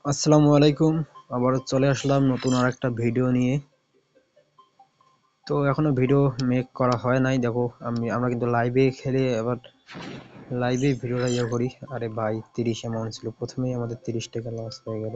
আসসালামু আলাইকুম। আবার চলে আসলাম নতুন আরেকটা ভিডিও নিয়ে। তো এখনো ভিডিও মেক করা হয় নাই। দেখো আমরা কিন্তু লাইভে খেলে আবার লাইভে ভিডিওটা করি। আরে ভাই 30 অ্যামাউন্ট ছিল, প্রথমেই আমাদের 30 টাকা লস হয়ে গেল।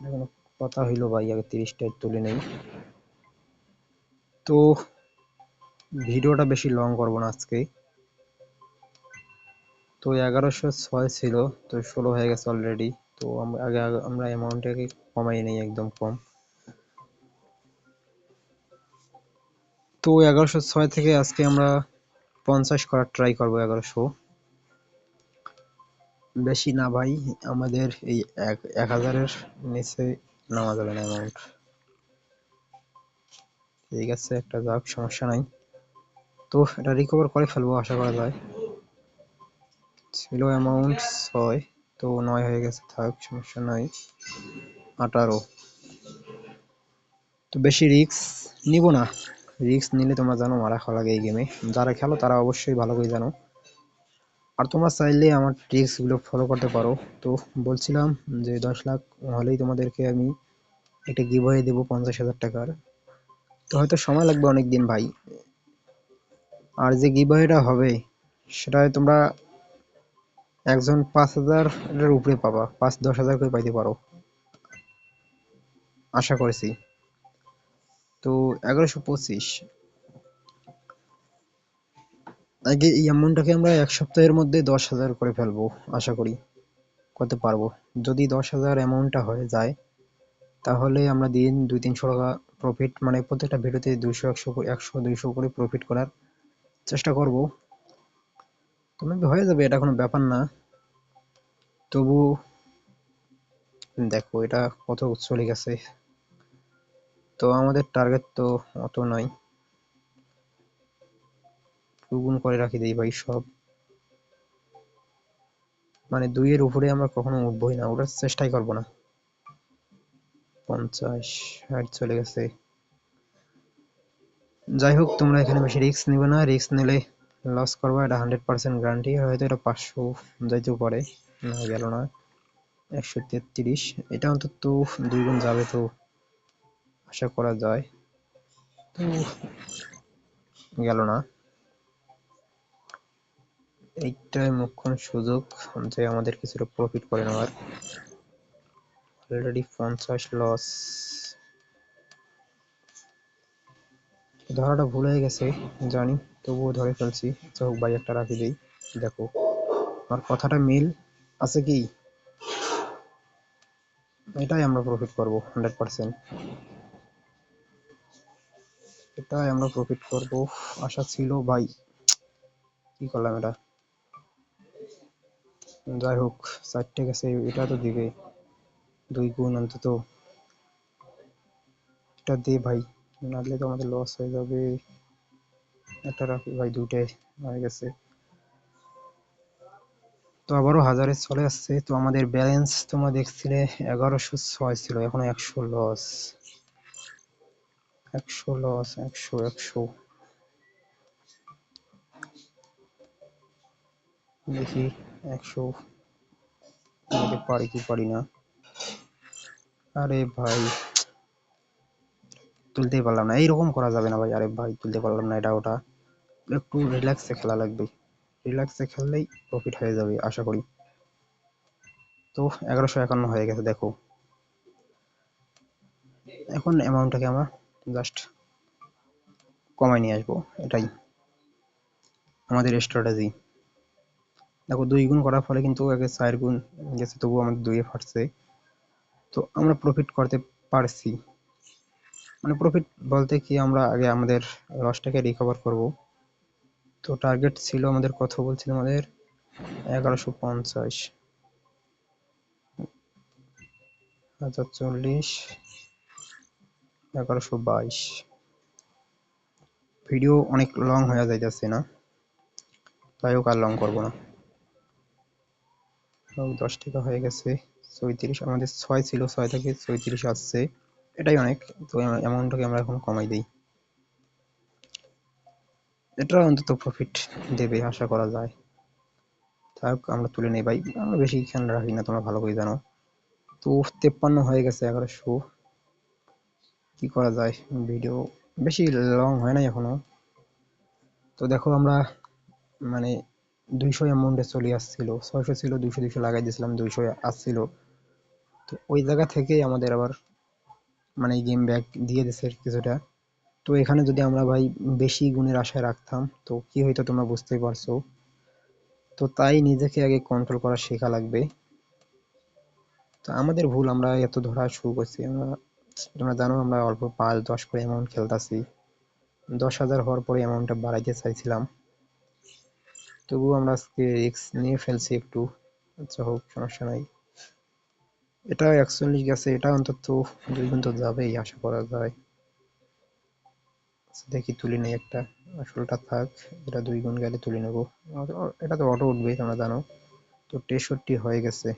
এখন কথা হইলো ভাই আগে 30 টাকা তুলে নেই। তো ভিডিওটা বেশি লং করব না আজকে। তো 1106 ছিল, তো 16 হয়ে গেছে অলরেডি। তো আমরা অ্যামাউন্টটাকে কমাই নেই, একদম কম। তো 1106 থেকে আজকে আমরা 50 করার ট্রাই করবো। 1100 বেশি না ভাই, আমাদের এই 1000-এর নিচে নামা যাবে না অ্যামাউন্ট। ঠিক আছে, একটা যাক, সমস্যা নাই। তো এটা রিকভার করে ফেলবো আশা করা যায়। ছিল অ্যামাউন্ট 6, তো 9 হয়ে গেছে, থাক সমস্যা নাই। 18। তো বেশি রিস্ক নিব না। রিস্ক নিলে তোমরা জানো মারা খাওয়া লাগে এই গেমে। যারা খেলো তারা অবশ্যই ভালো করে জানো। আর তোমরা চাইলে আমার ট্রিক্স গুলো ফলো করতে পারো। তো বলছিলাম যে 10 লাখ হলেই তোমাদেরকে আমি একটা গিভওয়ে দেবো 50,000 টাকার। তো হয়তো সময় লাগবে অনেক দিন ভাই। আর যে গিভওয়েটা হবে সেটায় তোমরা একজন 5,000 এর উপরে পাবা, 5-10,000 করে পাইতে পারো আশা করছি। তো 1125 আগে এই অ্যামাউন্টটাকে আমরা এক সপ্তাহের মধ্যে 10,000 করে ফেলবো আশা করি, করতে পারবো। যদি 10,000 অ্যামাউন্টটা হয়ে যায় তাহলে আমরা দিন 200-300 টাকা প্রফিট, মানে প্রত্যেকটা ভিডিওতে 200, 100, 200 করে প্রফিট করার চেষ্টা করব। তুমি হয়ে যাবে, এটা কোনো ব্যাপার না। তবু দেখো এটা কত চলে গেছে। তো আমাদের টার্গেট তো অত নয়, দুগুণ করে রাখি দেই ভাই সব। মানে 2 এর উপরে আমরা কখনো উঠবোই না, ওঠার চেষ্টাই করবো না। 50, 60 চলে গেছে। যাই হোক, তোমরা এখানে বেশি রিস্ক নিবে না, রিস্ক নিলে লস করবা, এটা 100% গ্যারান্টি। হয়তো এটা 500 যাইতেও পারে, না গেল না। 133, এটা অন্তত 2 গুণ যাবে তো আশা করা যায়। তো গেল না। এইটাই মোক্ষম সুযোগ যে আমাদের কিছুটা প্রফিট করে নেওয়ার। Already 50 loss. ধরাটা ভুল হয়ে গেছে জানি, তবুও ধরে ফেলছি। হোক ভাই, একটা রাখি দেই। দেখো আমার কথাটা মিল আছে কি? এটাই আমরা প্রফিট করব 100%। এটাই আমরা প্রফিট করব আশা ছিল ভাই। কি করলাম এটা? যাই হোক, 4টে গেছে, এটা তো দিবে 2 গুণ অন্তত। এটা দে ভাই, নাহলে তো আমাদের লস হয়ে যাবে। একটা রাখি ভাই, 2টে হয়ে গেছে। তো আবারও 1000-এ চলে আসছে। তো আমাদের ব্যালেন্স তোমরা দেখছিলে 1106 ছিল, এখন 100 লস। 100 লস, 100, 100। দেখি 100 নিতে পারি কি পারি না। আরে ভাই তুলতেই পারলাম না, এইরকম করা যাবে না ভাই। আরে ভাই তুলতে পারলাম না, এটা ওটা। একটু রিল্যাক্সে খেলা লাগবে, রিল্যাক্সে খেললেই প্রফিট হয়ে যাবে আশা করি। তো 1151 হয়ে গেছে দেখো। এখন অ্যামাউন্টটাকে আমরা জাস্ট কমাই নিয়ে আসবো, এটাই আমাদের স্ট্র্যাটেজি। দেখো 2 গুণ করার ফলে কিন্তু আগে 4 গুণ গেছে, তবুও আমাদের 2-এ ফাটছে। তো আমরা প্রফিট করতে পারছি। মানে প্রফিট বলতে কি, আমরা আগে আমাদের লসটাকে রিকভার করব। তো টার্গেট ছিল আমাদের, কত বলছিলাম আমাদের? 1150, 1040, 1122। ভিডিও অনেক লং হয়ে যাইতেছে না? যাই হোক, আর লং করবো না। 10 টাকা হয়ে গেছে। 34, আমাদের 6 ছিল, 6 থেকে 34 আসছে, এটাই অনেক। তো অ্যামাউন্টটাকে আমরা এখন কমাই দিই, এটা অন্তত প্রফিট দেবে আশা করা যায়। থাক আমরা তুলে নেই ভাই, আমরা বেশি খেয়াল রাখি না, তোমরা ভালো করে জানো। তো 53 হয়ে গেছে 1100। কি করা যায়, ভিডিও বেশি লং হয় নাই এখনো। তো দেখো আমরা মানে 200 অ্যামাউন্টে চলে আসছিল, 600 ছিল, 200 200 লাগাই দিয়েছিলাম, 200 আসছিল। তো ওই জায়গা থেকেই আমাদের আবার মানে গেম ব্যাক দিয়ে দিছে কিছুটা। তো এখানে যদি আমরা ভাই বেশি গুণের আশায় রাখতাম তো কি হইতো তোমরা বুঝতেই পারছো। তো তাই নিজেকে আগে কন্ট্রোল করা শেখা লাগবে। তো আমাদের ভুল, আমরা এত ধরা শুরু করছি। আমরা, তোমরা জানো আমরা অল্প 5-10 করে অ্যামাউন্ট খেলতাছি, 10,000 হওয়ার পরে অ্যামাউন্টটা বাড়াইতে চাইছিলাম, তবুও আমরা আজকে রিস্ক নিয়ে ফেলছি একটু। আচ্ছা হোক, সমস্যা নাই। এটা 41 গেছে, এটা অন্তত 2 গুণ তো যাবেই আশা করা যায়। আচ্ছা, দেখি তুলি নেই একটা, আসলটা থাক, এটা 2 গুণ গেলে তুলে নেবো। এটা তো অটো উঠবেই তোমরা জানো। তো 63 হয়ে গেছে,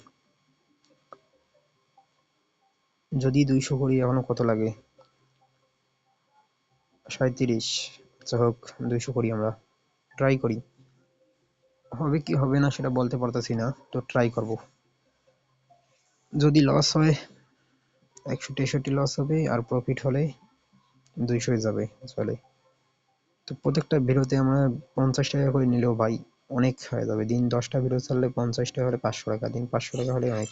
যদি 200 করি এখনো কত লাগে, 37। আচ্ছা হোক, 200 করি, আমরা ট্রাই করি। হবে কি হবে না সেটা বলতে পারতেছি না, তো ট্রাই করব। যদি লস হয় 163 লস হবে, আর প্রফিট হলে 200 যাবে চলে। তো প্রত্যেকটা ভিডিওতে আমরা 50 টাকা করে নিলেও ভাই অনেক হয়ে যাবে। দিন 10টা ভিডিও চাললে 50 টাকা হলে 500 টাকা, দিন 500 টাকা হলে অনেক।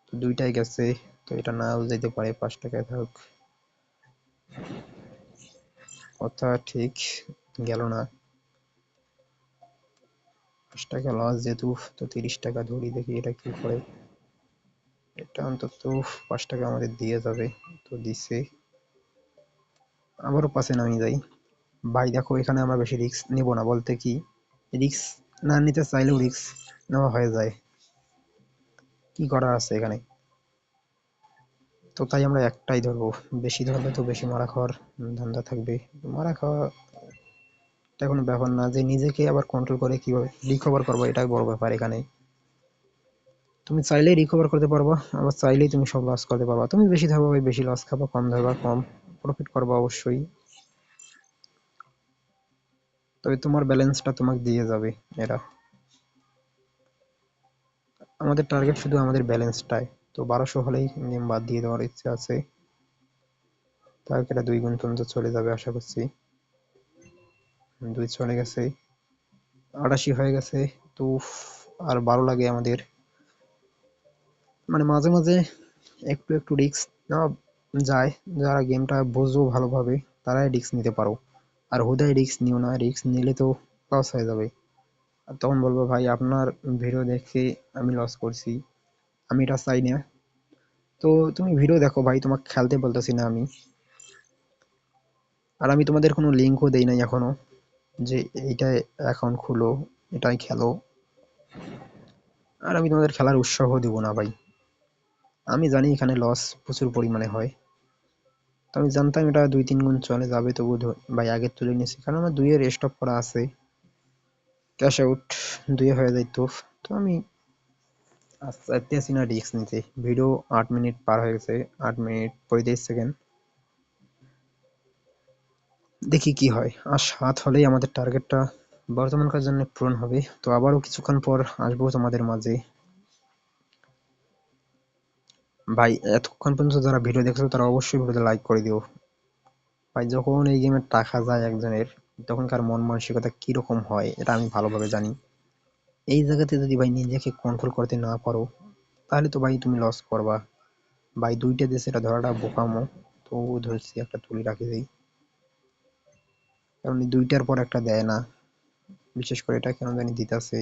তো দুইটাই গেছে, তো এটা নাও যেতে পারে, 5 টাকায় থাক। কথা ঠিক গেল না, 5 টাকা লস যেহেতু, তো 30 টাকা ধরি, দেখি এটা কি করে। এটা অন্তত 5 টাকা আমাদের দিয়ে যাবে, তো দিছে। আবারও পাশে নামিয়ে যাই। ভাই দেখো এখানে আমরা বেশি রিস্ক নিব না, বলতে কি রিস্ক না নিতে চাইলেও রিস্ক নেওয়া হয়ে যায়, কি করার আছে এখানে। তো তাই আমরা একটাই ধরবো, বেশি ধরলে তো বেশি মারা খাওয়ার ধান্দা থাকবে। মারা খাওয়া এটা কোনো ব্যাপার না, যে নিজেকে আবার কন্ট্রোল করে কিভাবে রিকভার করবো এটাই বড় ব্যাপার এখানে। তুমি চাইলেই রিকভার করতে পারবা, আবার চাইলেই তুমি সব লস করতে পারবা। তুমি বেশি ধরবা ভাই বেশি লস খাবা, কম ধরবা কম প্রফিট করবা অবশ্যই। তবে তোমার ব্যালেন্সটা তোমাকে দিয়ে যাবে এরা। আমাদের টার্গেট শুধু আমাদের ব্যালেন্সটাই। তো 1200 হলেই গেম বাদ দিয়ে দেওয়ার ইচ্ছে আছে। তার এটা 2 গুণ পর্যন্ত চলে যাবে আশা করছি। 2 চলে গেছে, 88 হয়ে গেছে। তো আর 12 লাগে আমাদের। মানে মাঝে মাঝে একটু একটু রিস্ক নেওয়া যায়, যারা গেমটা বোঝো ভালোভাবে তারাই রিস্ক নিতে পারো। আর হুদায় রিস্ক নিও না, রিস্ক নিলে তো লস হয়ে যাবে। আর তখন বলবো ভাই আপনার ভিডিও দেখে আমি লস করছি, আমি এটা চাই না। তো তুমি ভিডিও দেখো ভাই, তোমাকে খেলতে বলতেছি না আমি। আর আমি তোমাদের কোনো লিঙ্কও দেই নাই এখনো, যে এইটা অ্যাকাউন্ট খুলো, এটাই খেলো। আর আমি তোমাদের খেলার উৎসাহ দিব না ভাই। আমি জানি এখানে লস প্রচুর পরিমাণে হয়। তো আমি জানতাম এটা 2-3 গুণ চলে যাবে, তবু ভাই আগে তুলে নিয়েছি, কারণ আমার 2 এর স্টপ করা আছে, ক্যাশ আউট 2 এ হয়ে যাইতো। তো আমি চাইতেছি না রিস্ক নিতে। ভিডিও 8 মিনিট পার হয়ে গেছে, 8 মিনিট 35 সেকেন্ড। দেখি কি হয়, আর 7 হলেই আমাদের টার্গেটটা বর্তমানকার জন্য পূরণ হবে। তো আবারও কিছুক্ষণ পর আসবো তোমাদের মাঝে। ভাই এতক্ষণ পর্যন্ত যারা ভিডিও দেখছো তারা অবশ্যই ভিডিওতে লাইক করে দিও। ভাই যখন এই গেমে টাকা যায় একজনের, তখনকার মন মানসিকতা কিরকম হয় এটা আমি ভালোভাবে জানি। এই জায়গাতে যদি ভাই নিজেকে কন্ট্রোল করতে না পারো, তাহলে তো ভাই তুমি লস করবা। ভাই 2টা দেশে এটা ধরাটা বোকামো, তো ধরছি একটা তুলি রাখি দেই, কারণ এই 2টার পর একটা দেয় না। বিশেষ করে এটা কেন জানি দিতাছে,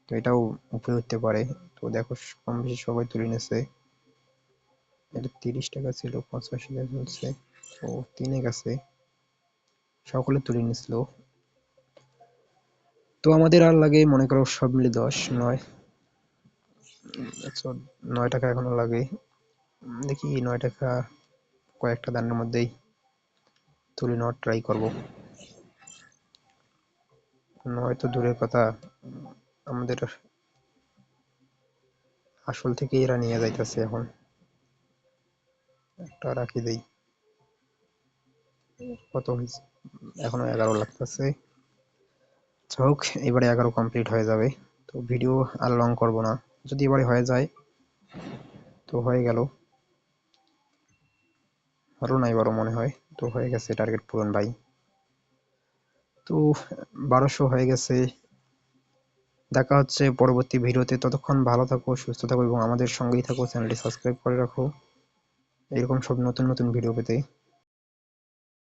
তো এটাও উপরে উঠতে পারে। তো দেখো কম বেশি সবাই তুলে নিয়েছে। এটা 30 টাকা ছিল, 85 টাকা চলছে। ও 3 গেছে, সকলে তুলে নিছিল। তো আমাদের আর লাগে মনে করো সব মিলে 10, 9। আচ্ছা, 9 টাকা এখনো লাগে। দেখি 9 টাকা কয়েকটা দানের মধ্যেই তুলে নেওয়ার ট্রাই করব। 9 তো দূরের কথা, আমাদের আসল থেকে এরা নিয়ে যাইতেছে এখন। একটা রাখি দেই, কত হয়েছে, এখনো 11 লাগতেছে। হোক, এবারে 11 কমপ্লিট হয়ে যাবে। তো ভিডিও আর লং করব না। যদি এবারে হয়ে যায় তো হয়ে গেল, আরো নাই বারো মনে হয়, তো হয়ে গেছে টার্গেট পূরণ ভাই। তো 1200 হয়ে গেছে। দেখা হচ্ছে পরবর্তী ভিডিওতে, ততক্ষণ ভালো থাকো, সুস্থ থাকো এবং আমাদের সঙ্গেই থাকো, চ্যানেলটি সাবস্ক্রাইব করে রাখো এরকম সব নতুন নতুন ভিডিও পেতে।